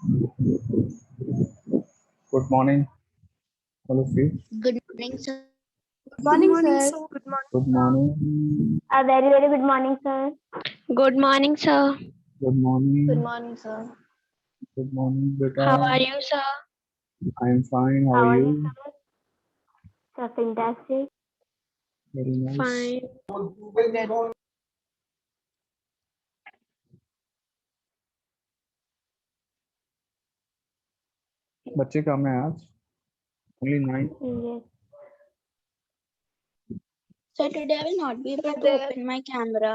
Good morning, all of you. Good morning, sir. Good morning, sir. Good morning. Good morning. A very, very good morning, sir. Good morning, sir. Good morning. Good morning, sir. Good morning, beta. How are you, sir? I'm fine. How are you? sir? So fantastic. Very nice. Fine. बच्चे कम है आज? Only 9. Yes. So today I will not be able to open my camera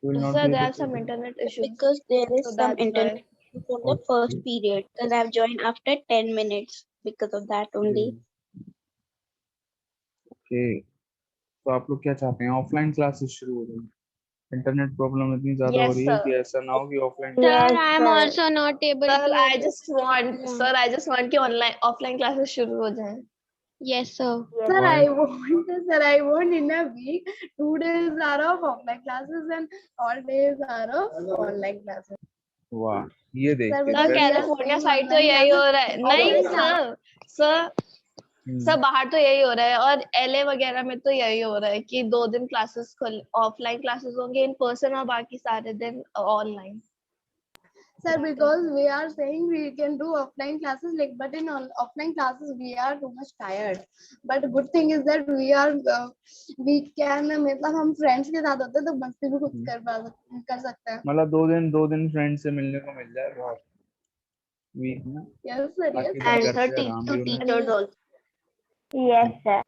You will not Sir, be there able are some to. internet issues. because there is So some that's internet why. issue from the first period because I've joined after 10 minutes because of that only. Okay. तो आप लोग क्या चाहते हैं? Offline classes शुरू हो गई? Internet problem इतनी ज्यादा हो Yes, रही है sir. कि ऐसा ना हो कि offline. Sir, Yes, I am sir. also not able Sir, to I open just want, camera. sir, I just want कि online, offline classes शुरू हो जाएं. Yes, sir. Sir, Why? I want in a week 2 days are of offline classes and all days are of online classes. वाह, ये Sir, देखिए. because best. California side तो यही हो रहा है. नहीं सर सब बाहर तो यही हो रहा है और एलए वगैरह में तो यही हो रहा है कि 2 दिन क्लासेस ऑफलाइन क्लासेस होंगे इन पर्सन और बाकी सारे दिन online. Sir, because we are saying we can do offline classes, like, but in offline classes we are too much tired. But good thing is that we can, मतलब हम friends के साथ होते हैं तो मस्ती भी खुद कर सकते हैं. मतलब 2 दिन फ्रेंड से मिलने को मिल जाए बहुत. वीक ना. Yes, sir. Yes, बाकी And दिन घर sir, पे आराम भी to होना. teachers also. Yes, sir.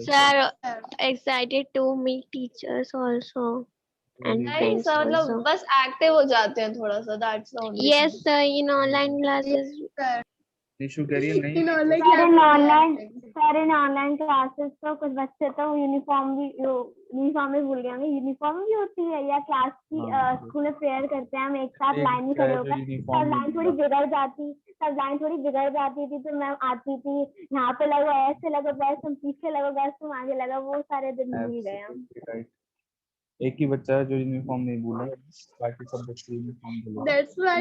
Sir, excited to meet teachers also and नहीं friends सर मतलब also. बस एक्टिव हो जाते हैं थोड़ा सा. That's the only Yes, thing. sir. In online classes, issue करिए नहीं. In online Sir, in classes, online, sir, in online classes तो कुछ बच्चे तो यूनिफॉर्म भी भूल गए होंगे. यूनिफॉर्म भी होती है या क्लास की स्कूल में प्रेयर करते हैं हम एक साथ लाइन में खड़े होकर. तब लाइन थोड़ी बिगड़ जाती थी तो मैम आती थी, यहाँ पे लगो, ऐसे लगो, बस तुम पीछे लगो, बस तुम आगे लगो. वो सारे दिन भूल गए हम. राइट. एक ही बच्चा है जो यूनिफॉर्म नहीं भूला, बाकी सब बच्चे यूनिफॉर्म भूले. That's why.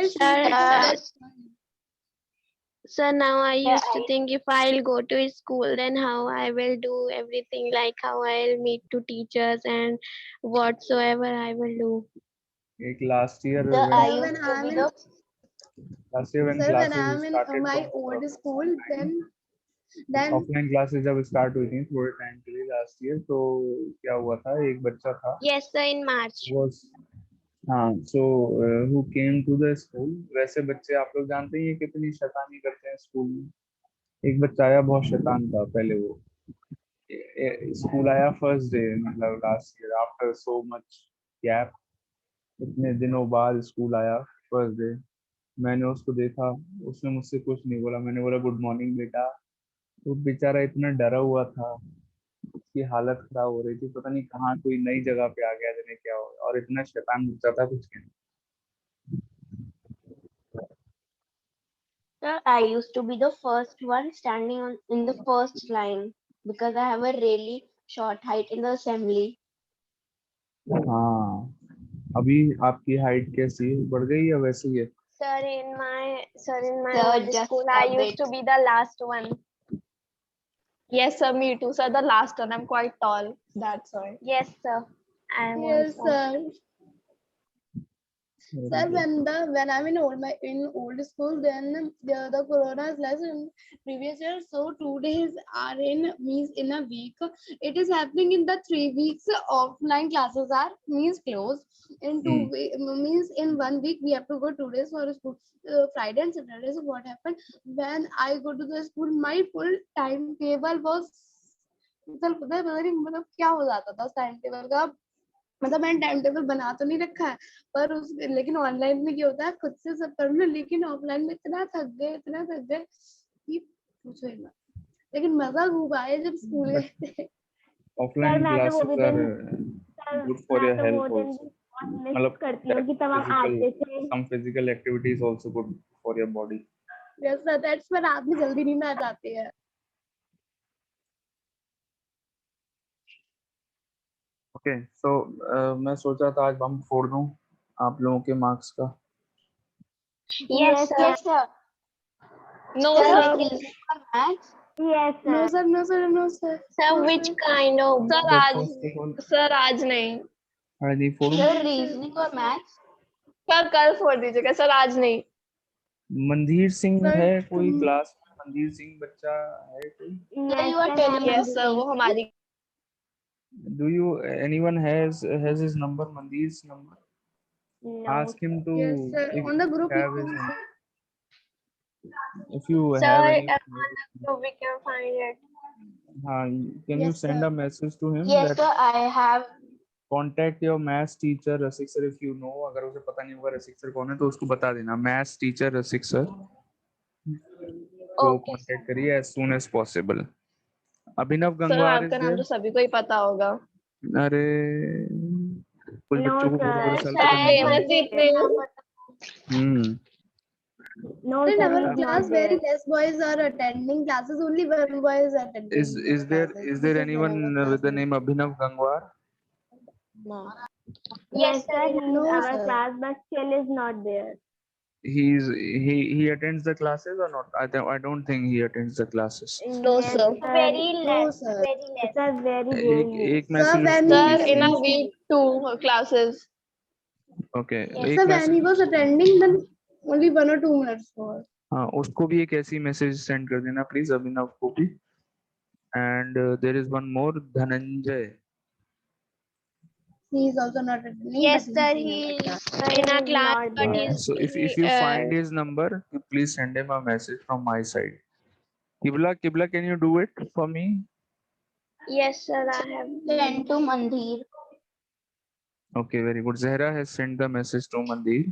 Sir, now I used to think if I'll go to school, then how I will do everything, like how I'll meet to teachers and whatsoever I will do. एक last year Sir, when when I'm in classes started my from old school, then offline classes जब start हुई थी थोड़े time के लिए last year, तो क्या हुआ था, एक बच्चा था. Yes, sir, in March. was हाँ, so who came to the school. वैसे बच्चे आप लोग जानते ही हैं कितनी शैतानी करते हैं स्कूल में. एक बच्चा आया, बहुत शैतान था पहले. वो स्कूल आया फर्स्ट डे, मतलब last year after so much gap, इतने दिनों बाद स्कूल आया फर्स्ट डे. मैंने उसको देखा, उसने मुझसे कुछ नहीं बोला. मैंने बोला गुड मॉर्निंग बेटा. वो बेचारा इतना डरा हुआ था, उसकी हालत खराब हो रही थी. पता नहीं कहाँ कोई नई जगह पे आ गया, जाने क्या हो. और इतना शैतान बच्चा था, कुछ कहने. Sir, I used to be the first one standing in the first line because I have a really short height in the assembly. हाँ, अभी आपकी हाइट कैसी है, बढ़ गई या वैसे ही है? Sir, in my Sir, old just school, a I used bit. to be the last one. Yes, sir, me too, sir. The last one. I'm quite tall. That's why. Yes, sir. I am Yes, also. sir. Sir, when I'm in old school, then the corona is less in previous year. So 2 days are means in a week. It is happening in the 3 weeks. Offline classes are means closed. In 2 means in 1 week we have to go 2 days for school. Friday and Saturday. So what happened when I go to the school? My full timetable was मतलब क्या हो जाता था उस time table का. मतलब मैंने time table बना तो नहीं रखा है, पर उस लेकिन ऑनलाइन में क्या होता है खुद से सब कर लो. लेकिन ऑफलाइन में इतना थक गए कि पूछो ही मत. लेकिन मजा खूब आया जब स्कूल गए थे. Offline classes are good for your health also. मतलब करती हूँ कि तब हम आते थे. some physical activity is also good for your body. Yes sir, that's why रात में जल्दी नींद आ जाती है. ओके, सो मैं सोचा था आज बम फोड़ दूं आप लोगों के मार्क्स का. Yes, sir. Yes, sir. No, Sir, sir. reasoning or maths? Yes, sir. No sir, no sir, no sir. Sir, which kind of Sir, But आज first of all, सर आज नहीं, Hardi Forum, Sir, reasoning or maths? Sir कल फोड़ दीजिएगा, sir आज नहीं। मंदीर Singh Sir, है कोई क्लास में? मंदीर सिंह बच्चा है कोई? Sir, you are telling Yes, sir, वो हमारी। Do you anyone has his number, Mandir's number? No. Ask him to Yes sir. if On the you group. have his number. If you Sir, have any, so we can find it. can you Yes, send sir. a message to him Yes, that sir, I have. contact your maths teacher Rasik sir if you know. अगर उसे पता नहीं होगा रसिक sir कौन है तो उसको बता देना, maths teacher रसिक सर को Okay, कांटेक्ट करिए as soon as possible. अभिनव सर गंगवार आपका is नाम there? तो सभी को ही पता होगा। अरे कुछ No, बच्चों को sir. बुरे साल Sir, पता नहीं famous होगा। ही इतने हैं। No, In sir, our he's class, not very there. less boys are attending classes. Only one boy is attending. Is there classes. is This there when I anyone was with the class name Abhinav Gangwar? No. Yes, sir, he's in No, our sir. class, but still is not there. He attends the classes or not? I don't think he attends the classes. No, Yes, sir. Very No less. sir. Very less. Sir, very एक rarely. एक Sir, message when उसको Sir, भेजिए। in a week 2 classes. Okay Sir, एक when he message, was attending, then only 1 or 2 minutes for. हाँ उसको भी एक ऐसी मैसेज सेंड कर देना प्लीज, अभिनव को भी। And there is one more, Dhananjay. He is also not attending. yes, but sir. he He is in our is class. Sir, in our he's class, not but there. So if you find his number, please send him a message from my side. Kibla, can you do it for me? yes, sir. I have. Send to Mandir. Okay, very good. Zahra has sent the message to Mandir.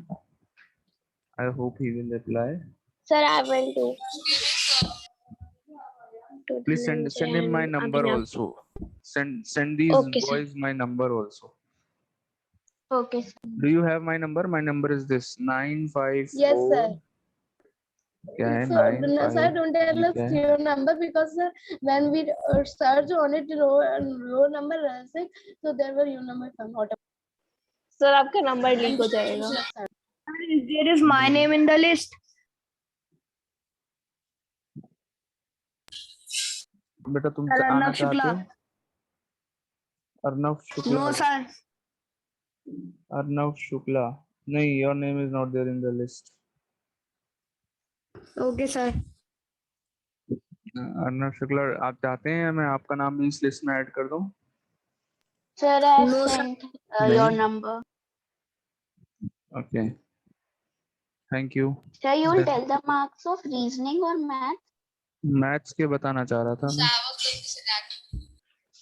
I hope he will reply. Sir, I will do. To Please send Dhananjay him my and number Abhinav. also. Send these Okay, sir. boys my number also. Okay, sir. Do you have my number? My number is this 954. Yes, sir. क्या है So, 95? sir, don't tell us क्या है? your number because when we search on it, row number 6, so there were your number come out. Sir, आपका number leak हो जाएगा। There is my name in the list. बेटा तुम Sir, आना Arnav चाहते Shukla. हो? अर्नव शुक्ला। No, sir. अर्नव शुक्ला नहीं, your name is not there in the list. Okay, sir. Arnav Shukla आप चाहते हैं मैं आपका नाम भी इस लिस्ट में ऐड कर दूं? Sir, I have No, sir. sent No. your number. Okay. Thank you. Sir, you will tell the marks of reasoning or math? Maths के बताना चाह रहा था मैं।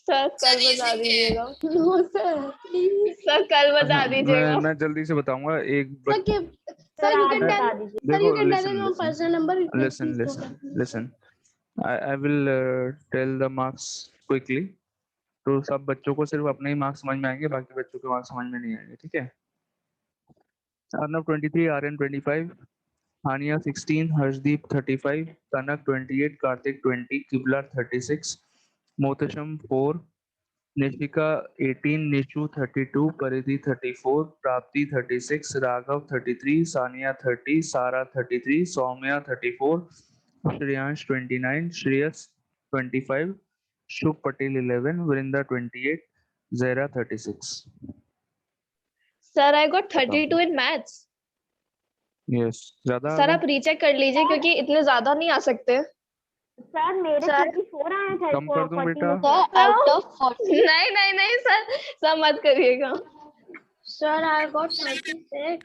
सर कल बता दीजिएगा। No, sir. Please. सर कल बता अच्छा, दीजिएगा। मैं जल्दी से बताऊंगा। एक Sir, sir, you can tell. Sir, देखो you can tell listen, him your listen. personal number. Listen, listen. I will tell the marks quickly. तो सब बच्चों को सिर्फ अपने ही मार्क्स समझ में आएंगे, बाकी बच्चों के मार्क्स समझ में नहीं आएंगे, ठीक है? अर्नव 23, आर्यन 25, हानिया 16, हर्षदीप 35, कनक 28, कार्तिक 20, किबला 36, मोहतशम 4, निशिका 18, निशु 32, परिधि 34, प्राप्ति 36, राघव 33, सानिया 30, सारा 33, सौम्या 34, श्रेयांश 29, श्रेयस 25, शुभ पटेल 11, वृंदा 28, Zahra 36. Sir I got 32 in maths. Yes, ज्यादा सर आप रीचेक कर लीजिए क्योंकि इतने ज्यादा नहीं आ सकते। सर मेरे Sir. 34 आए थे। कम कर दूं बेटा? Sir, out of 40. नहीं नहीं नहीं सर मत करिएगा। Sir, I got 36.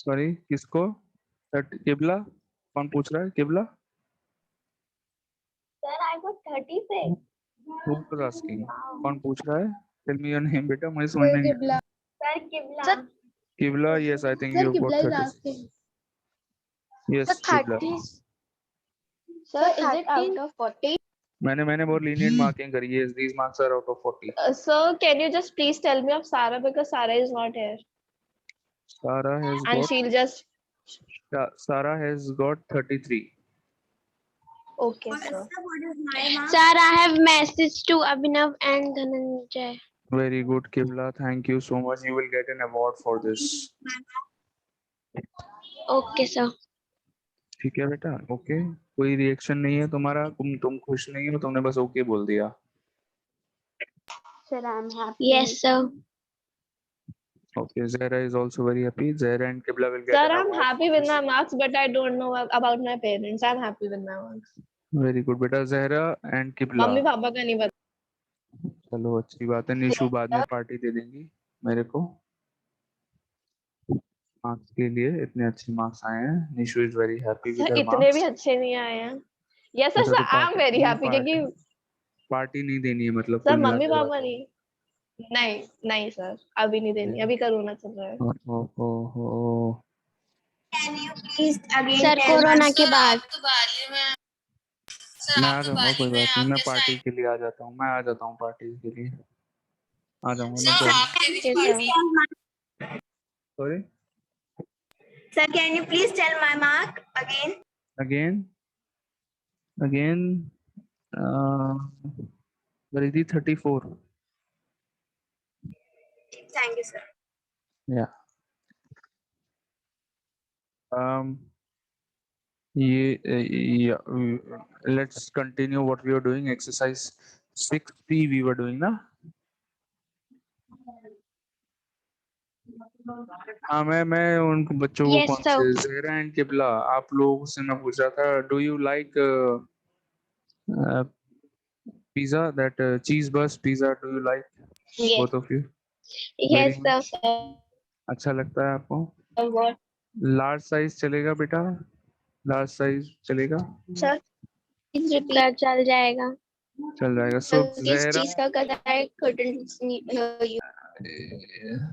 सॉरी, किसको? किबला? कौन पूछ रहा है? किबला? Sir, I got 36. Who was asking? कौन पूछ रहा है? Tell me your name बेटा, मुझे समझ में नहीं आया. Kibla. Sir, Kibla. Sir, Kibla, yes, I think Sir, you got Kibla is 36. asking. Yes, Kibla. Sir, is it out of 40? मैंने बहुत lenient marking करी है. These marks are out of 40. Sir can you just please tell me of Sara because Sara is not here Sara has and she will just got Sara has got 33. Okay sir. Sir, I have message to Abhinav and Dhananjay. Very good, Kibla. Thank you so much. You will get an award for this. Okay, sir. ठीक है बेटा, okay. कोई reaction नहीं है तुम्हारा, तुम खुश नहीं हो, तुमने बस ओके बोल दिया। Sir, I'm happy. Yes, sir. Okay, Zahra is also very happy. Zahra and Qibla will get Sir, an I'm award. happy with my marks, but I don't know about my parents. I'm happy with my marks. Very good बेटा, Zahra and Qibla। Mummy papa का नहीं पता। चलो अच्छी बात है। निशु बाद में पार्टी दे देंगी मेरे को, मार्क्स के लिए। इतने अच्छे मार्क्स आए हैं। Nishu is very happy with sir her इतने भी मार्क्स। अच्छे नहीं आए हैं। यस सर, अच्छा, तो आई एम वेरी हैप्पी क्योंकि पार्टी नहीं देनी है मतलब सर कुल मिला मम्मी के पापा बात। नहीं, नहीं नहीं सर, अभी नहीं देनी, अभी कोरोना चल रहा है। ओ सर कोरोना के बाद। मैं आ जाऊंगा, कोई बात नहीं। मैं पार्टी के लिए आ जाता हूँ, मैं आ जाता हूँ पार्टी के लिए आ जाऊंगा, no problem. Okay, sir. Sorry, Sir, can you please tell my mark again? Again Varidhi 34। Thank you, sir. या ये let's continue what we are doing. Exercise 6P we were doing ना। हाँ, मैं उन बच्चों को Yes, कौन sir. से ज़हरा एंड किबला, आप लोगों से मैं पूछ रहा था, do you like pizza, that चीज बस pizza, do you like Yes. Both of you? Yes, sir. अच्छा लगता है आपको? What? लार्ज साइज चलेगा बेटा? लार्ज साइज चलेगा? Sir please repeat. सर चल जाएगा। चल जाएगा। सो किस ज़हरा, चीज का कर रहा है? couldn't hear you.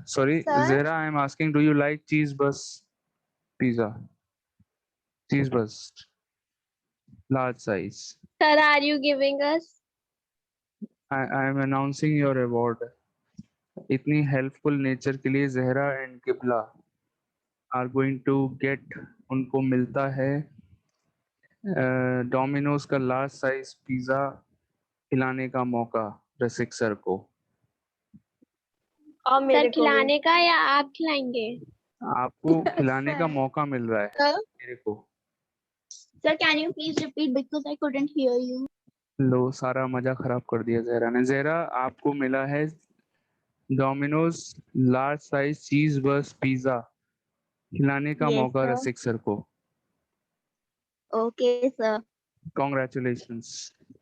sorry, Sir? Zahra, I am asking, do you like cheese bus pizza? Cheese bus, large size. Sir, are you giving us? I am announcing your award. इतनी हेल्पफुल नेचर के लिए Zahra and किबला are going to get, उनको मिलता है Domino's का large size pizza खिलाने का मौका रसिक सर को। और सर मेरे को भी। खिलाने का या आप खिलाएंगे? आपको खिलाने का मौका मिल रहा है Sir? मेरे को। Sir, can you please repeat because I couldn't hear you? लो, सारा मजा खराब कर दिया ज़हरा ने। ज़हरा, आपको मिला है डोमिनोज लार्ज साइज चीज बस पिज्जा खिलाने का Yes, मौका sir. रसिक सर को। Okay, sir. कॉन्ग्रेचुलेशंस।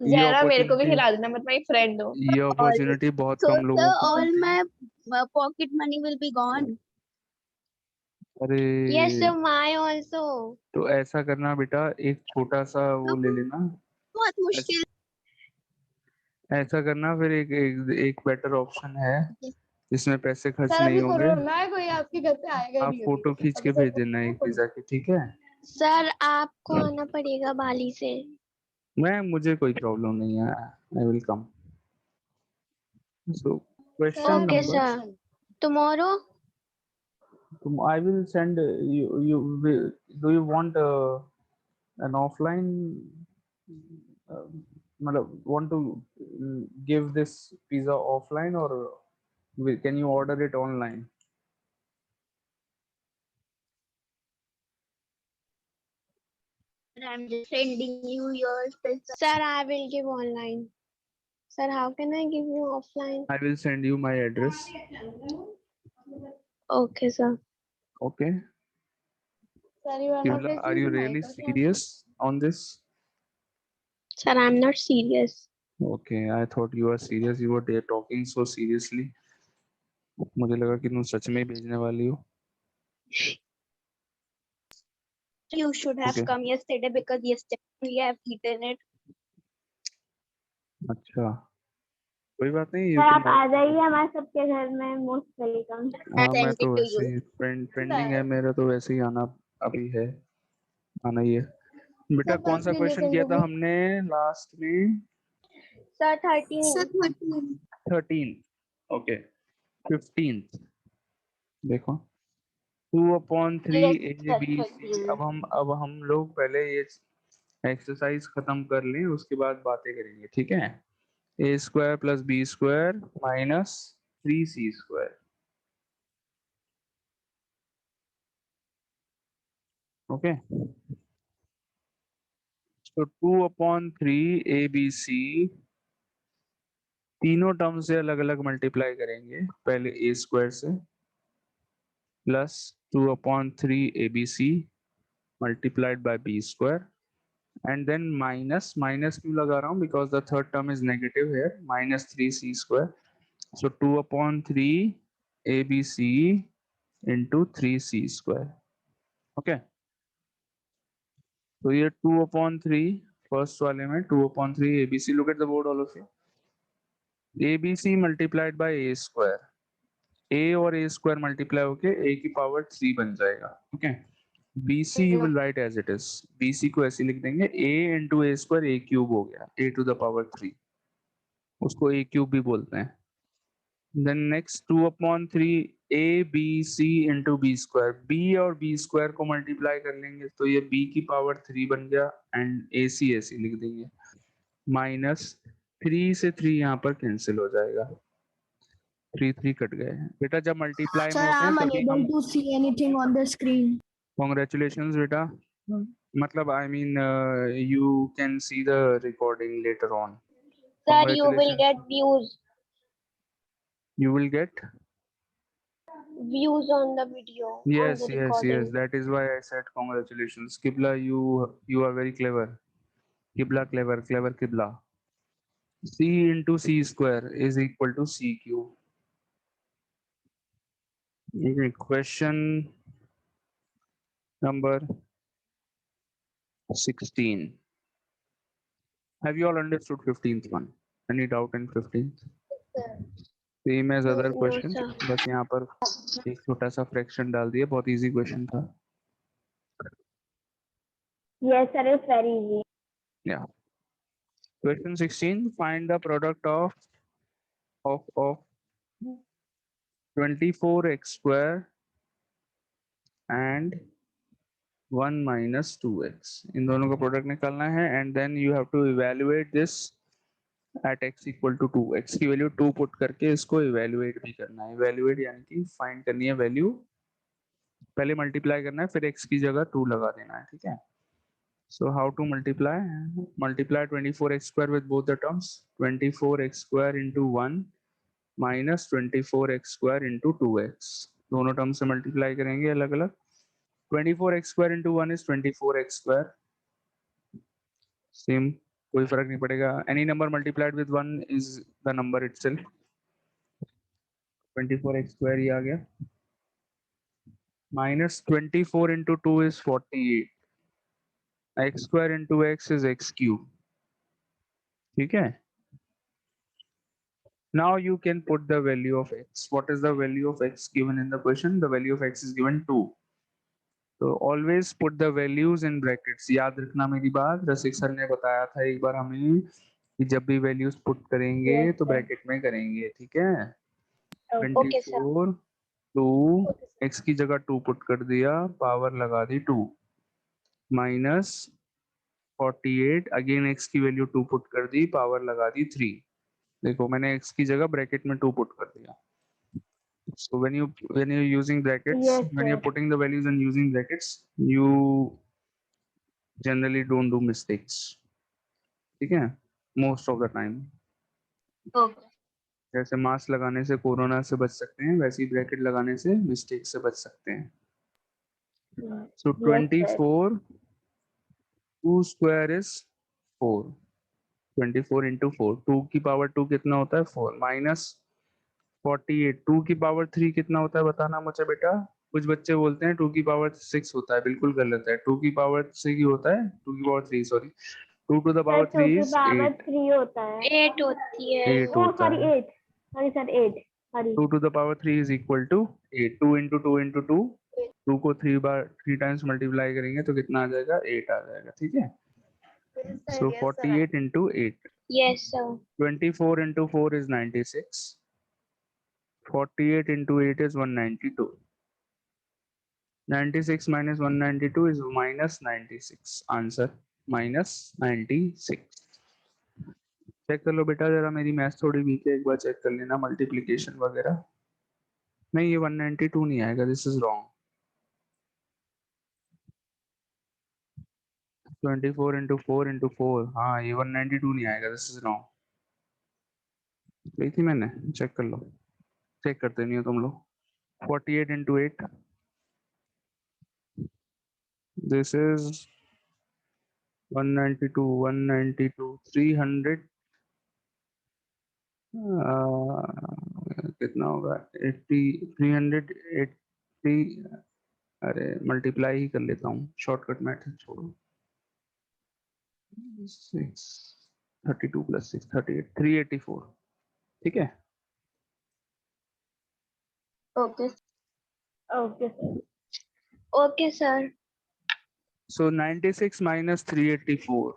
ये जरा मेरे को भी अपॉर्चुनिटी, खिला देना, मैं तुम्हारी फ्रेंड हूँ। ये अपॉर्चुनिटी बहुत So, कम लोगों sir, को all मिलती है। my pocket money will be gone. अरे Yes, sir. My also. तो ऐसा करना बेटा, एक छोटा सा वो ले लेना। बहुत मुश्किल। ऐसा करना, फिर एक बेटर ऑप्शन है जिसमें पैसे खर्च सर नहीं अभी होंगे। कोरोना है, कोई आपके घर पे आएगा ही आप नहीं फोटो अभी। खींच के भेज देना एक पिज्जा की, ठीक है? सर आपको आना पड़ेगा बाली से। मुझे कोई प्रॉब्लम नहीं है, I will come. So question Okay, number, sir. Tomorrow? I will send do you want an offline मतलब want to give this pizza offline or can you order it online? I'm just sending you yours. Sir, I will give online. Sir, how can I give you offline? I will send you my address. Okay, sir. Okay. Sir you are not Kibla, are you receiving really my serious on this? Sir, I'm not serious. Okay, I thought you were serious. You were there talking so seriously. मुझे लगा कि तुम सच में ही भेजने वाली हो। You should have Okay. come yesterday because yesterday we have eaten it. अच्छा, कोई बात नहीं। सर आप आ जाइए हमारे सबके घर में, मोस्ट वेलकम। हाँ, मैं तो वैसे ही पेंडिंग है मेरा, तो वैसे ही आना अभी है, आना ही है। बेटा सर, कौन सा 5 क्वेश्चन मिनट किया था होंगे। हमने लास्ट में? Sir, 13. 13। ओके, 15 देखो, 2/3 ABC। अब हम लोग पहले ये एक्सरसाइज खत्म कर लें, उसके बाद बातें करेंगे, ठीक है? A² + B² - 3C²। ओके, तो 2/3 ABC तीनों टर्म से अलग अलग मल्टीप्लाई करेंगे, पहले a स्क्वायर से plus 2/3 ABC multiplied by b square and then minus, minus क्यों लगा रहा हूँ because the third term is negative here, -3c square, so 2/3 ABC into 3c square. Okay, तो ये 2/3 फर्स्ट वाले में 2/3 ABC, look at the board all of you, ABC multiplied by a square, a और a square multiply होके a की power 3 बन जाएगा। Okay, BC you will write as it is, BC को ऐसे लिख देंगे a into a square, a cube हो गया, a टू द पावर 3, उसको a क्यूब भी बोलते हैं। Then next 2/3 ABC into b square, b और b स्क्वायर को मल्टीप्लाई कर लेंगे तो ये b की पावर 3 बन गया एंड AC ऐसे लिख देंगे, माइनस 3 से 3 यहाँ पर कैंसिल हो जाएगा, 3 कट गए हैं बेटा, जब मल्टीप्लाई में Sir, होते I हैं am तभी unable हम, to see anything on the screen. Congratulations बेटा, मतलब I mean you can see the recording later on, Sir, you will congratulations, get you will get, views on the video, on yes the yes recording. yes, that is why I said congratulations Kibla, you are very clever, Kibla clever, clever Kibla, c into c square is equal to c cube। Okay, question number 16, have you all understood 15th one, any doubt in 15th, same as other No, question, sir. बस यहाँ पर एक छोटा सा fraction डाल दिया, बहुत easy question था। Yes, sir, it's very easy. Yeah, question 16, find the product of 24x square and 1 minus 2x, इन दोनों का प्रोडक्ट निकालना है and then you have to evaluate this at x equal to 2, x की value 2 put करके इसको evaluate भी करना है, इवेल्युएट यानी कि फाइंड करनी है वैल्यू, पहले मल्टीप्लाई करना है फिर x की जगह 2 लगा देना है, ठीक है। So how to multiply? Multiply 24x square with both the terms. 24x square into 1 minus 24x square into 2x. दोनों टर्म से मल्टीप्लाई करेंगे अलग अलग। 24x square into 1 is 24x square. Same, कोई फर्क नहीं पड़ेगा। Any number multiplied with 1 is the number itself. 24x square ही आ गया। Minus 24 into 2 is 48. X square into x is x cube. ठीक है? Now you can put the value of x. What is the value of x given in the question? The value of x is given 2. So always put the values in brackets. याद रखना मेरी बात, रसिक sir ने बताया था एक बार हमें कि जब भी values put करेंगे तो bracket में करेंगे, ठीक है? Okay, sir. 24 2 x की जगह 2 put कर दिया, पावर लगा दी 2 माइनस 48 अगेन x की वैल्यू 2 पुट कर दी, पावर लगा दी 3, देखो मैंने x की जगह ब्रैकेट में 2 पुट कर दिया। So when you're using brackets, Yes, when you're sir. putting the values and using brackets, you generally don't do mistakes, ठीक है, most of the time। Okay. जैसे मास्क लगाने से कोरोना से बच सकते हैं, वैसे ही ब्रैकेट लगाने से मिस्टेक से बच सकते हैं। So Yes, sir. 24 2 square is 4, 24 into 4, 2 की पावर 2 कितना होता है 4, माइनस 48 2 की पावर 3 कितना होता है बताना मुझे बेटा। कुछ बच्चे बोलते हैं 2 की पावर 6 होता है, बिल्कुल गलत है, 2 की पावर 6 ही होता है, 2 की power 3 sorry, 2 to the power 3 2 की is पावर 8, 3 होता है। 8 होती है। 8 ओह होता सॉरी है, 8, sorry sir 8, sorry 2 to the power 3 is equal to 8, 2 into 2 into 2, 2 को 3 टाइम्स मल्टीप्लाई करेंगे तो कितना आ जाएगा 8 आ जाएगा, ठीक है। So 48 into 8, Yes, sir. 24 into 4 is 96, 48 into 8 is 192, 96 minus 192 is minus 96, answer minus 96। Check कर लो बेटा जरा, मेरी मैथ्स थोड़ी वीक है, एक बार चेक कर लेना मल्टीप्लिकेशन वगैरह। नहीं ये 192 नहीं आएगा, this is wrong. 24 into 4 into 4, हाँ ये 192 नहीं आएगा, दिस इज रॉन्ग। गई थी मैंने, चेक कर लो, चेक करते नहीं हो तुम लोग। 48 into 8, this is 192, 192, 300, कितना होगा 80, 380, अरे मल्टीप्लाई ही कर लेता हूँ, शॉर्टकट मेथड छोड़ो। 6 32 plus 6 38, 384, ठीक है। Okay. Okay sir. Okay, sir. सो 96 minus 384,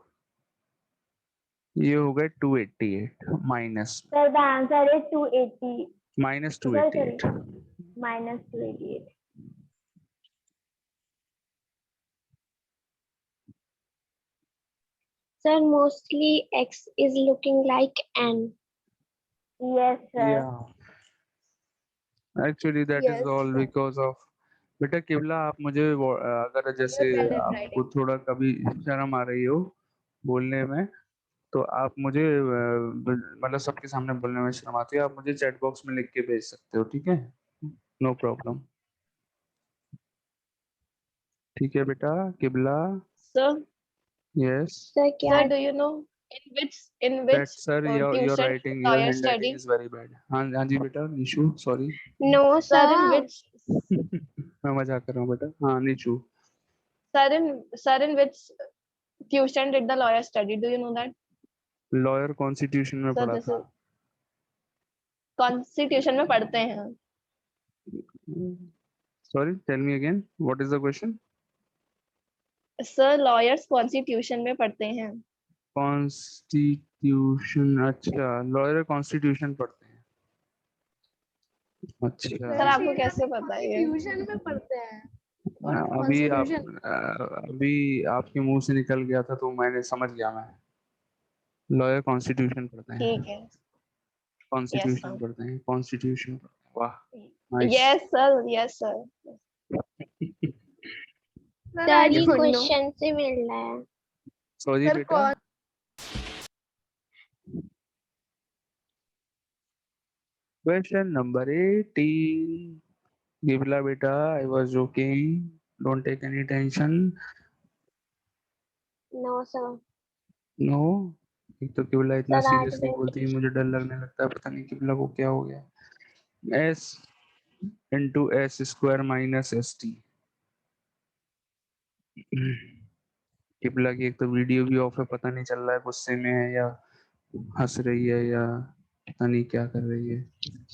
ये हो गए 288 minus sir the answer is 280 minus 288। minus 288. Sir, mostly X is looking like N. Yes, sir. Yeah, actually that is Yes, all sir. because of, बेटा केवला आप मुझे अगर जैसे Your bad आपको थोड़ा कभी शर्म आ रही हो बोलने में, तो आप मुझे मतलब सबके सामने बोलने में शर्म आती है, आप मुझे चैट बॉक्स में लिख के भेज सकते हो, ठीक है, नो प्रॉब्लम। ठीक है बेटा किबला। Sir, यस Sir, sir, क्या? do you know in that which sir your tuition writing, your lawyer handwriting study? Is very bad. हाँ हाँ जी बेटा Nishu, sorry No, Sir, in sir. which मैं मजाक कर रहा हूँ बेटा, हाँ Nishu. sir in which tuition did the lawyer study? Do you know that? Lawyer constitution में Sir, पढ़ा this था। is constitution में पढ़ते हैं। Sorry tell me again, what is the question? Sir, lawyers constitution में पढ़ते हैं। कॉन्स्टिट्यूशन, अच्छा लॉयर कॉन्स्टिट्यूशन पढ़ते हैं, अच्छा। सर आपको कैसे पता है ये? ट्यूशन में पढ़ते हैं और अभी आप कॉन्स्टिट्यूशन। अभी आपके मुंह से निकल गया था तो मैंने समझ गया, मैं लॉयर कॉन्स्टिट्यूशन पढ़ते हैं, ठीक है। Constitution sir. पढ़ते हैं, कॉन्स्टिट्यूशन, वाह nice. Yes, sir. Yes, sir. Sir Sir, I ये डोंट नो। क्वेश्चन से मिल रहा है। सॉरी सर बेटा, क्वेश्चन नंबर 18, गिबला बेटा, I was joking, don't take any tension. No, sir. No, एक तो किबला इतना Sir, आज सीरियसली मैं बोलती है, मुझे डर लगने लगता है, पता नहीं किबला को क्या हो गया। S into S square minus S T, किबला की एक तो वीडियो भी ऑफ है, पता नहीं चल रहा है गुस्से में है या हंस रही है या पता नहीं क्या कर रही है।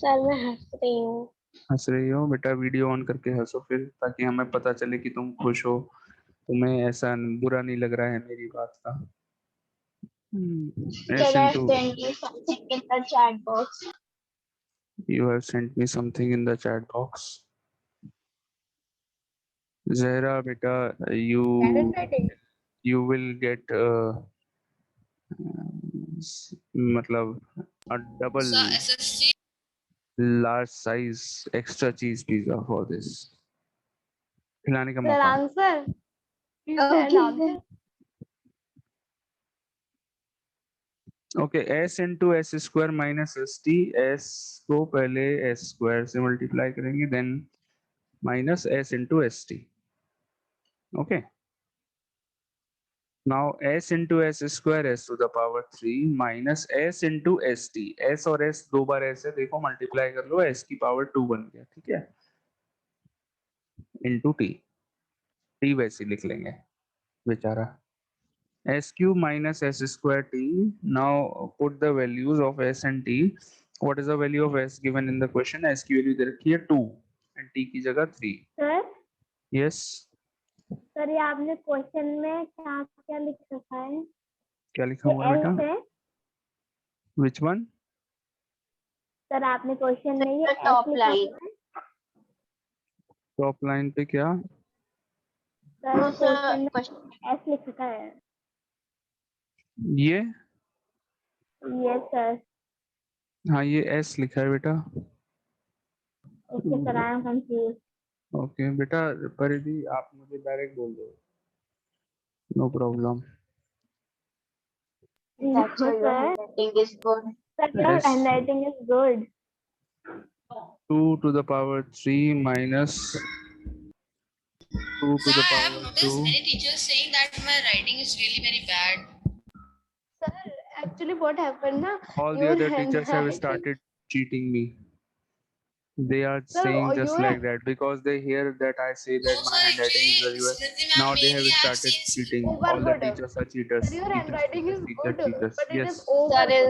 सर मैं हंस रही हूँ। हंस रही हो बेटा, वीडियो ऑन करके हंसो फिर, ताकि हमें पता चले कि तुम खुश हो, तुम्हें ऐसा बुरा नहीं लग रहा है मेरी बात का। Yes Sir, I into, sent you something in the chat box. You have sent me something in the chat box. Zahra बेटा, you handwriting. You will get मतलब a double large size extra cheese pizza for this, खिलाने का sir मौका। Answer Okay. Okay, S into S square minus S T, S को पहले S square से multiply करेंगे, then minus S into S T. Okay, now S into S square S to the power 3 माइनस S into S T, S और S दो बार ऐसे देखो मल्टीप्लाई कर लो, एस की पावर 2 बन गया, ठीक है, इंटू टी, टी वैसे लिख लेंगे बेचारा, s cube minus s square t. Now put the values of s and t. What is the value of s given in the question? s की वैल्यू दे रखी है 2 and t की जगह 3. Sir Yes, sir ये आपने question में क्या क्या लिख रखा है? क्या लिखा हुआ है ये बेटा? S है Which one? सर, आपने क्वेश्चन में ये The S top लिखा line. हुआ है? टॉप लाइन पे क्या? Sir No, sir. क्वेश्चन में Question. S लिख रखा है। ये, यस सर। हाँ ये s लिखा है बेटा। Okay sir, I am confuse. Okay बेटा, परिधि आप मुझे डायरेक्ट बोल दो, No problem. That's why your handwriting is good. Sir, your Yes. handwriting is good. 2 to the power 3 minus 2 to the I have power noticed 2. many teachers saying that my writing is really very bad. Sir, actually what happened na, All the your other teachers have handwriting, started cheating me. They are sir, saying just your like that because they hear that I say that No, my sir, handwriting is actually, very well. Smriti ma'am, Now they mainly have I have started seen cheating. over All the good. teachers are Sir, cheaters. your Teachers, handwriting cheaters, is teachers, good, cheaters. but it is Yes. over Sir good. is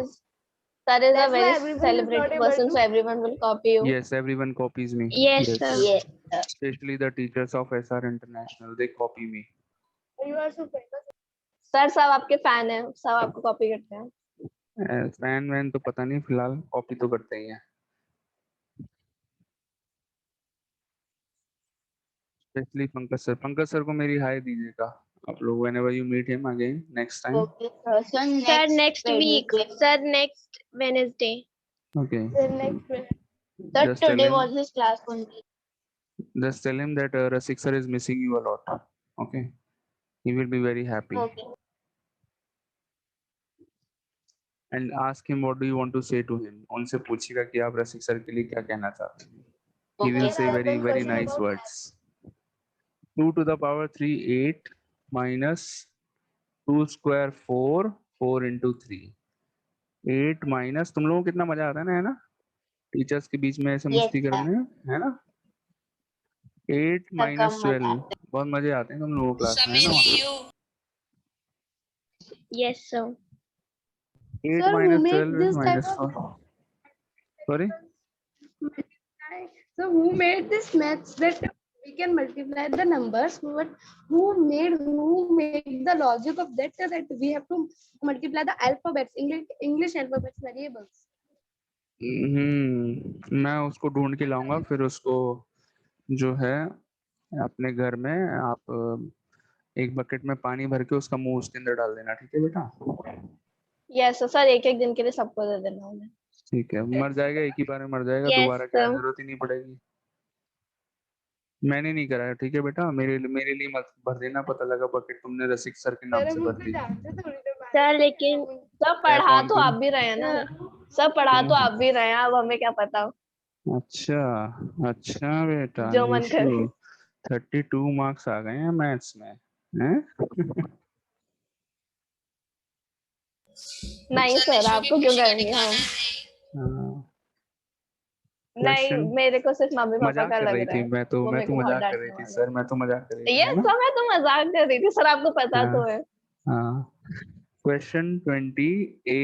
Sir is a That's why very everyone is not celebrated able person, to. so everyone will copy you. Yes, everyone copies me. Yes, Yes. sir. Yes. Especially the teachers of SR International. They copy me. You are so famous. Sir सब आपके fan है, सब आपको copy करते हैं. Fan van तो पता नहीं, फिलहाल कॉपी तो करते ही हैं. स्पेशली पंकज सर को मेरी हाय दीजिएगा आप लोग whenever you meet him again next time. Okay, sir. So Sir, next week. Sir, next Wednesday. Okay. Sir, next minute. Sir, Just tell today him. was his class only. Just tell him that Rasik sir is missing you a lot. Okay. He will be very happy. Okay. And ask him what do you want to say to him. उनसे पूछिएगा कि आप रसिक sir के लिए क्या कहना चाहते हैं. He will Okay, say sir. very Then very question nice about words. 2 to the power 3 8 minus 2 square 4 4 into 3. 8 minus तुम लोगों को कितना मजा आता है ना टीचर्स के बीच में ऐसे Yes, मस्ती sir. करने में, है ना. 8 Sir, minus come 12 बहुत मजे आते हैं तुम लोगों को क्लास Sir, में, है ना. mainly you. Yes, sir. 8 Sir, who minus made 12 is this type minus of 4. Sorry. So who made this maths that we can multiply the numbers? But who made the logic of that we have to multiply the alphabets, English alphabets variables? मैं उसको ढूंढ के लाऊंगा, फिर उसको जो है अपने घर में आप एक बकेट में पानी भर के उसका मुंह उसके अंदर डाल देना, ठीक है बेटा. यस सर, एक एक दिन के लिए सबको दे देना उन्हें. ठीक है, मर जाएगा एक ही बार में, मर जाएगा, Yes, दोबारा क्या sir. जरूरत ही नहीं पड़ेगी. मैंने नहीं कराया, ठीक है बेटा. मेरे लिए मत भर देना, पता लगा बकेट तुमने रसिक सर के नाम सर से हम भर उसमें दी. जानते थोड़ी ना Sir, लेकिन सब पढ़ा कौन तो तुम? आप भी रहे हैं ना. सब पढ़ा तो आप भी रहे हैं, अब हमें क्या पता अच्छा अच्छा बेटा, जो मन करे. 32 मार्क्स आ गए हैं मैथ्स में, हैं? नहीं Sir, सर, निशु की आपको क्यों खुशी का करेंगे ठिकाना हम. नहीं. हाँ, नहीं, क्वेश्चन. मेरे को सिर्फ मम्मी पापा मजाक का कर लग रही रहा थी, है. मैं वो मेरे तो को बहुत मजाक कर रही डांटने थी वाले सर, मैं तो मजाक कर रही हैं. थी, ये है ना. सब मैं तो मजाक कर रही थी सर, आपको पता हाँ. तो है. हाँ. Question 20 a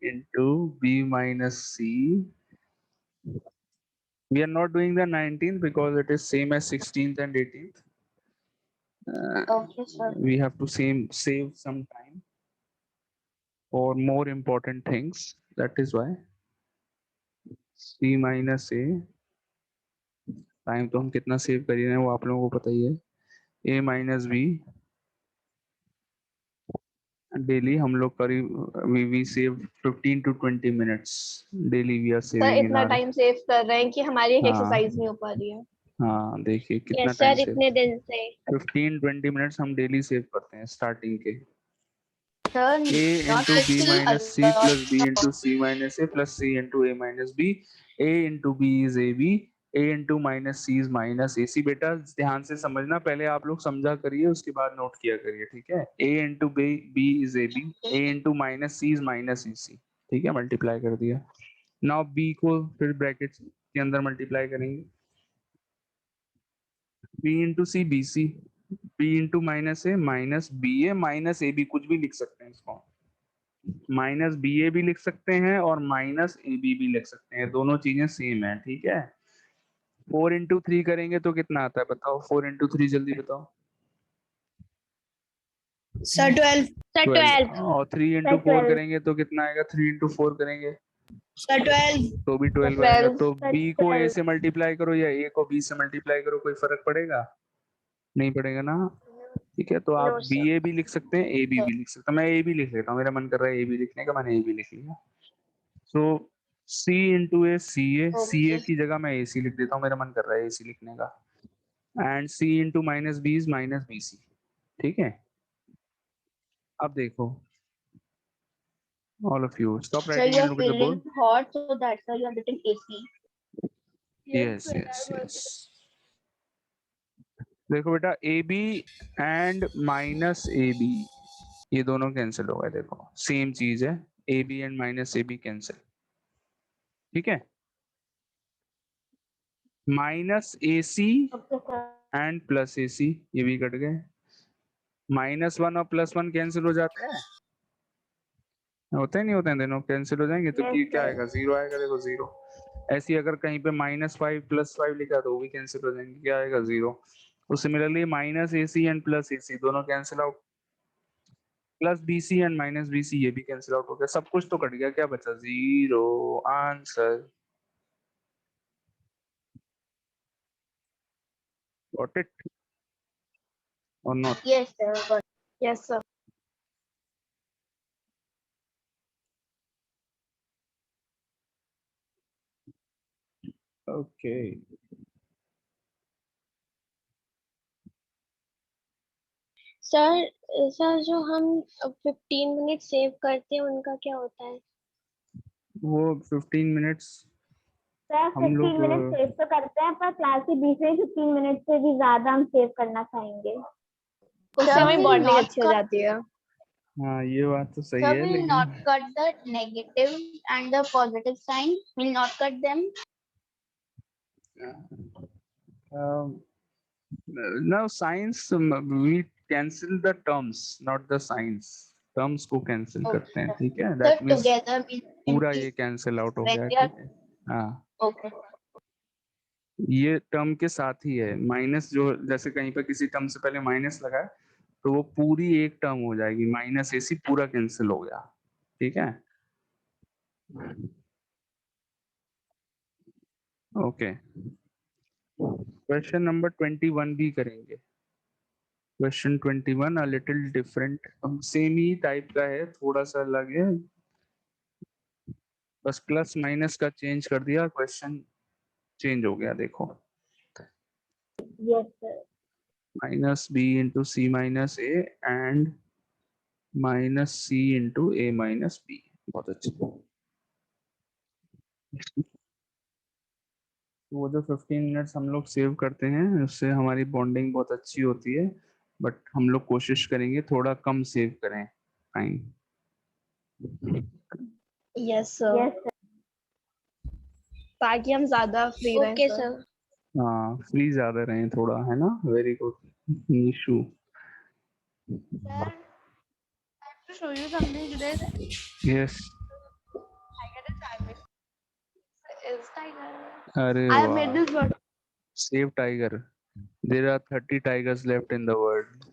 into b minus c. We are not doing the 19th because it is same as 16th and 18th. Okay, sir. We have to save some time for more important things. That is why c minus a. Time तो हम कितना save कर रहे हैं वो आप लोगों को पता ही है. a minus b. डेली हम लोग करीब we save 15 to 20 minutes daily we are sir saving in इतना our. टाइम सेव कर रहे हैं कि हमारी एक हाँ. एक्सरसाइज नहीं हो पा रही है. हाँ देखिए कितना yes, टाइम sir, सेव. इतने दिन से. 15-20 मिनट्स हम डेली सेव करते हैं स्टार्टिंग के. Sir, a not into b actually a minus c lot. plus b into c minus a plus c into a minus b. a into b is ab. a into minus c is minus ac. बेटा ध्यान से समझना, पहले आप लोग समझा करिए उसके बाद नोट किया करिए, ठीक है. a into b is ab. a into minus c is minus ac. ठीक है, मल्टीप्लाई कर दिया. नाउ b को फिर ब्रैकेट के अंदर मल्टीप्लाई करेंगे. b into c bc. b into minus a minus ba minus ab, कुछ भी लिख सकते हैं इसको. माइनस बी ए भी लिख सकते हैं और माइनस ए बी भी लिख सकते हैं, दोनों चीजें सेम है, ठीक है. 4 into 3 करेंगे तो कितना आता है बताओ. 4 into 3 जल्दी बताओ. Sir, 12. Sir, 12. 12. और 3 into 4 करेंगे तो कितना आएगा. 3 into 4 करेंगे Sir, 12. तो भी 12 आएगा. तो b को a से मल्टीप्लाई करो या a को b से मल्टीप्लाई करो, कोई फर्क पड़ेगा नहीं पड़ेगा ना. ठीक है, तो आप No, बी sir. ए भी लिख सकते हैं, ए बी भी लिख सकते हैं. मैं ए भी लिख लेता हूँ, मेरा मन कर रहा है ए बी लिखने का, मैंने ए भी लिख लिया. सो c into a सी ए की जगह मैं ए सी लिख देता हूँ, मेरा मन कर रहा है ए सी लिखने का. And c into minus B is minus B C. ठीक है. अब देखो, all of you stop So writing you and are look at the board. feeling hot, so that's why you are getting AC. Yes. देखो बेटा, AB and minus AB ये दोनों cancel हो गए। देखो सेम चीज है, AB and minus AB cancel, ठीक है। Minus AC Okay, sir. And plus AC ये भी कट गए। -1 और +1 कैंसिल हो जाते हैं, होते नहीं होते हैं, दोनों कैंसिल हो जाएंगे तो Yes, क्या sir. आएगा, 0 आएगा। देखो 0। ऐसी अगर कहीं पे -5 +5 लिखा तो वो भी कैंसिल हो जाएंगे, क्या आएगा, 0। तो similarly minus AC and plus AC दोनों cancel out, plus BC and minus BC ये भी कैंसिल आउट हो गया। सब कुछ तो कट गया, क्या बचा, 0 आंसर। गॉट इट और not? Yes, sir. But Yes, sir. Okay. Sir जो हम 15 मिनट सेव करते हैं उनका क्या होता है? वो 15 मिनट्स सर हम 15 लोग मिनट सेव तो करते हैं, पर क्लास के बीच में 15 मिनट से भी ज्यादा हम सेव करना चाहेंगे। उससे Sir, हमें will बॉन्डिंग not अच्छी हो cut. जाती है। हाँ ये बात तो सही Sir, है, will not लेकिन cut the negative and the positive sign. Will not cut them. now science we cancel the terms not the signs, terms को कैंसिल Okay, करते हैं, sir. ठीक है। Sir, that means together means पूरा empty. ये cancel out हो When गया, we are ठीक है। हाँ okay. ये टर्म के साथ ही है। माइनस जो जैसे कहीं पर किसी टर्म से पहले माइनस लगा है तो वो पूरी एक टर्म हो जाएगी, माइनस AC पूरा कैंसिल हो गया, ठीक है। ओके, क्वेश्चन नंबर 21 भी करेंगे। Question 21 a little different, same he type का है, थोड़ा सा अलग है, बस प्लस माइनस का चेंज कर दिया, क्वेश्चन चेंज हो गया। देखो yes sir. -B into C minus A and -C into A minus B। बहुत अच्छी। वो जो 15 मिनट्स हम लोग सेव करते हैं उससे हमारी बॉन्डिंग बहुत अच्छी होती है, बट हम लोग कोशिश करेंगे थोड़ा कम सेव करें time. Yes, sir. Yes sir. ताकि हम ज्यादा फ्री रहें, ओके sir. सर। हाँ फ्री ज्यादा रहें थोड़ा, है ना। Very good Nishu. Sir, I have to show you something today. Yes, Tiger is Irish. Is tiger. अरे I have made वाह, this word. Save tiger. There are 30 tigers left in the world।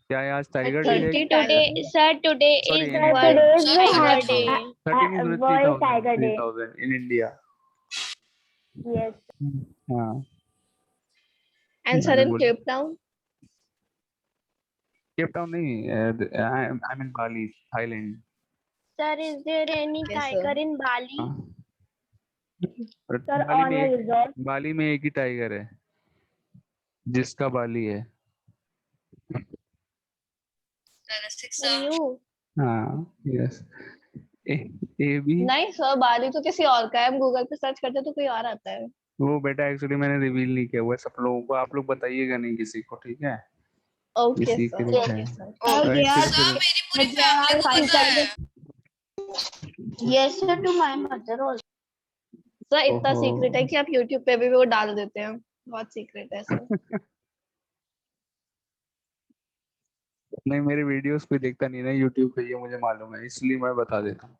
क्या है आज, टाइगर डे है 30 क्या है? Today sir today Sorry, is in sir India. World today is tiger day. 13 into world tiger 3000 day. 3000 in India। Yes हाँ And sir, very in good। Cape Town. Cape Town नहीं, I mean Bali, Thailand. Sir is there any Yes, sir. Tiger in Bali? हाँ, पर sir Bali on में your result. Bali में एक ही tiger है जिसका बाली है। Realistic, for sir. यू। हाँ यस, ए भी। नहीं सर, बाली तो किसी और का है, हम गूगल पे सर्च करते तो कोई और आता है। वो बेटा एक्चुअली मैंने रिवील नहीं किया हुआ है सब लोगों को, आप लोग बताइएगा नहीं किसी को, ठीक है। ओके ये सर, सीक्रेट Yes. है। sir. Oh, they are. Sir, मेरी पूरी But they are फैमिली बोल रहा है। Yes, sir. To my mother also. Sir इतना ओहो। सीक्रेट है कि आप यूट्यूब पे भी वो डाल देते हैं, बहुत सीक्रेट है सर। नहीं मेरे वीडियोस कोई देखता नहीं ना यूट्यूब पे, ये मुझे मालूम है, इसलिए मैं बता देता हूँ।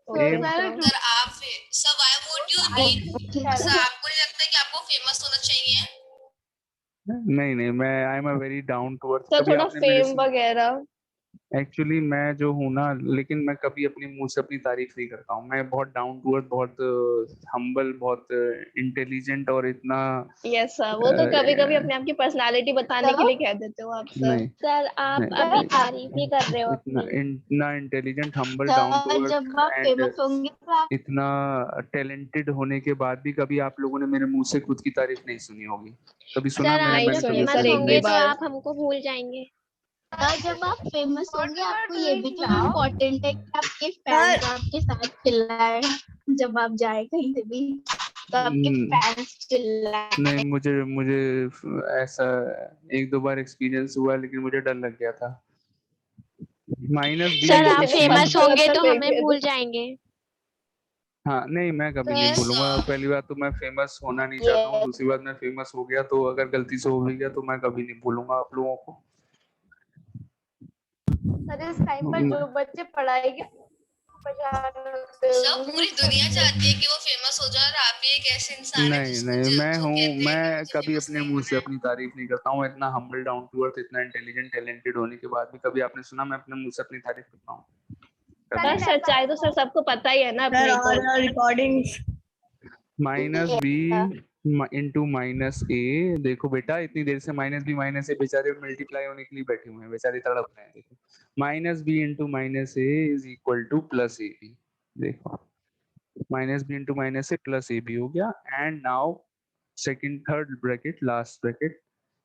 ओके ए- सर। सर आप, sir why would you need, sir आपको नहीं लगता कि आपको फेमस होना चाहिए? नहीं मैं I am a very down to earth. Sir कभी थोड़ा आपने मेरे फेम से वगैरह। एक्चुअली मैं जो हूँ ना, लेकिन मैं कभी अपनी मुंह से अपनी तारीफ नहीं करता हूँ। मैं बहुत डाउन टू अर्थ, बहुत हम्बल, बहुत इंटेलिजेंट और इतना यस सर, वो तो कभी कभी अपने आप की पर्सनालिटी बताने के लिए कह देते हो आप सर। नहीं सर आप नहीं अभी तारीफ ही कर रहे हो इतना अपनी। इतना intelligent, humble, down to sir earth जब आप एंड फेमस होंगे तो आप इतना टैलेंटेड होने के बाद भी कभी आप लोगों ने मेरे मुंह से खुद की तारीफ नहीं सुनी होगी। कभी सुना सर आप मैंने नहीं जब कभी सुनी अपनी फेमस सर, एक तारीफ? भी होंगे तो बार। आप हमको भूल जाएंगे। सर जब आप फेमस होंगे आपको ये भी तो Now, इम्पोर्टेंट है कि आपके फैंस आपके साथ चिल्लाए। जब आप जाए कहीं से भी तो आपके फैंस चिल्लाए। नहीं, मुझे मुझे ऐसा एक दो बार एक्सपीरियंस हुआ, लेकिन मुझे डर लग गया था। -B सर आप into फेमस C। होंगे तो हमें भूल जाएंगे। हाँ नहीं, मैं कभी नहीं Yes, भूलूंगा। sir. पहली बात तो मैं फेमस होना नहीं चाहता हूँ, दूसरी बात मैं फेमस हो गया तो अगर गलती से हो भी गया तो मैं कभी नहीं भूलूंगा आप लोगों को। सर इस टाइम पर जो बच्चे पढ़ाई के सब पूरी दुनिया चाहती है कि वो फेमस हो जाए, और आप भी एक ऐसे इंसान है नहीं जिसको नहीं, जो मैं हूँ, कहते हैं कि मैं मुझे कभी फेमस अपने नहीं मुंह होना से है। अपनी तारीफ नहीं करता हूँ। इतना हम्बल, डाउन टू अर्थ, इतना इंटेलिजेंट, टैलेंटेड होने के बाद भी कभी आपने सुना मैं अपने मुंह से अपनी तारीफ करता हूँ? पर सच्चाई तो सर सबको पता ही है ना अपनी तो। Recordings -B into -A। देखो बेटा, इतनी देर से -B -A बेचारे मल्टीप्लाई होने के लिए बैठे हुए हैं, बेचारे तड़प रहे हैं। देखो, -B into -A is equal to +AB। देखो, -B इंटू -A +AB हो गया। And now second, third bracket, last bracket.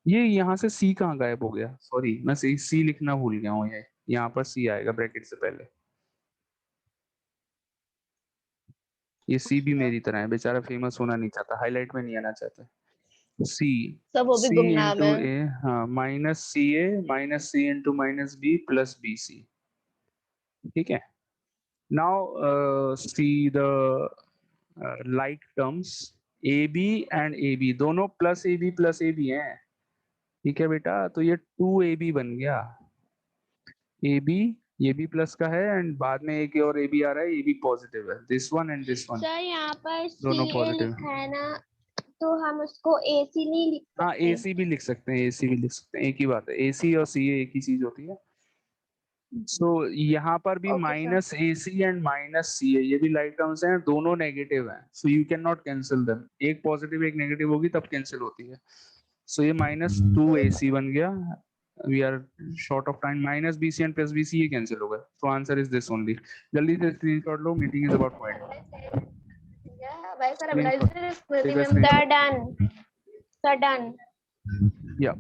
ये यहाँ से C कहाँ गायब हो गया? सॉरी, मैं C लिखना भूल गया हूँ। ये यहाँ पर C आएगा ब्रैकेट से पहले। ये C भी मेरी तरह है, बेचारा फेमस होना नहीं चाहता, हाईलाइट में नहीं आना चाहता। सब वो भी C गुमनाम इंटू है। A, हाँ, -CA into -B plus BC। ठीक है। Now see the like terms AB and AB, दोनों +AB हैं। ठीक है बेटा, तो ये 2AB बन गया। AB ये भी प्लस का है, एंड बाद में एक और AB आ रहा है, ये भी पॉजिटिव है। This one and this one sir यहाँ पर दोनों CA पॉजिटिव। लिखा है ना, तो हम उसको AC नहीं लिख हाँ, सकते। AC भी लिख सकते हैं, AC भी लिख सकते हैं, एक ही बात है। AC और CA एक ही चीज होती है। सो यहाँ पर भी -AC एंड -CA ये भी लाइक टर्म्स हैं, दोनों नेगेटिव हैं। So you can not cancel them. एक पॉजिटिव एक नेगेटिव होगी तब कैंसिल होती है। सो ये -2AC बन गया। We are short of time. -BC and +BC ये कैंसिल हो गए। So answer is this only. जल्दी से स्क्रीनशॉट लो, meeting is about to end. भाई sir Screenshot. Smriti Take a ma'am sir screenshot. Done, sir done. Yeah.